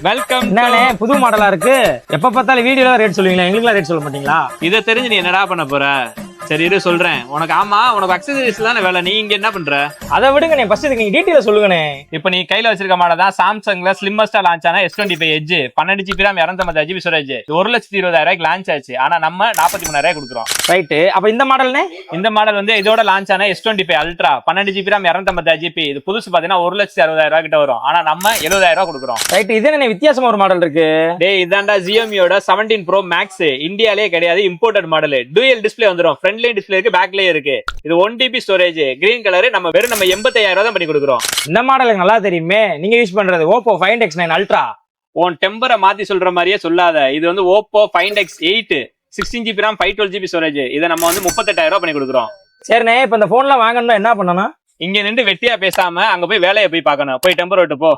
Welcome. என்னண்ணே புது மாடலா இருக்கு? எப்ப பார்த்தாலும் வீடியோல ரேட் சொல்லுவீங்களா, எங்களுக்குலாம் ரேட் சொல்ல மாட்டீங்களா? இதை தெரிஞ்சு நீ என்னடா பண்ண போற? சரி இரு சொல்றேன் உனக்கு. ஆமா, உனக்கு அக்சசரிஸ் தானே வேலை, நீ இங்க என்ன பண்ற? அதை விடுங்கண்ணே, ஃபர்ஸ்ட் இதுக்கு நீங்க டீட்டெயில சொல்லுங்கண்ணே. இப்ப நீ கையில வச்சிருக்க மாடல் தான் சாம்சங்ல ஸ்லிம்மஸ்டா லான்ச் ஆன S25 edge 12 GB RAM 256 GB storage. 1,20,000 launch ஆச்சு. ஆனா நம்ம 43,000 கொடுக்குறோம். ரைட்டு. அப்ப இந்த மாடல்னே? இந்த மாடல் வந்து இதோட லான்ச் ஆன S25 ultra 12 GB RAM 256 GB. இது புதுசு பாத்தீங்கன்னா 1,60,000 கிட்ட வரும். ஆனா நம்ம 70,000 கொடுக்குறோம். ரைட்டு. இது என்ன வித்தியாசமா ஒரு மாடல் இருக்கு? டேய் இதாண்டா Xiaomiயோட 17 Pro Max. இந்தியாலே கிடையாது, இம்போர்ட்டட் மாடல். டூயல் டிஸ்ப்ளே வந்துரும். ஃப்ரண்ட்லயும் டிஸ்ப்ளே இருக்கு, பேக்லயும் இருக்கு. இது 1 TB ஸ்டோரேஜ், கிரீன் கலர். நம்ம வெறும் 85,000 தான் பண்ணி கொடுக்குறோம். இந்த மாடல் எனக்கு நல்லா தெரியுமே. நீங்க யூஸ் பண்றது Oppo Find X9 Ultra. உன் டெம்பரை மாத்தி சொல்ற மாதிரியே சொல்லாத. இது வந்து Oppo Find X8 16 GB RAM 512 GB storage. இதை நம்ம வந்து 38,000 பண்ணி கொடுக்குறோம். சரிண்ணே, இப்ப இந்த போன்லாம் வாங்கணும்னா என்ன பண்ணணும்? இங்க நின்று வெட்டியா பேசாம அங்க போய் வேலையை போய் பார்க்கணும். போய் டெம்பர் விட்டு போ.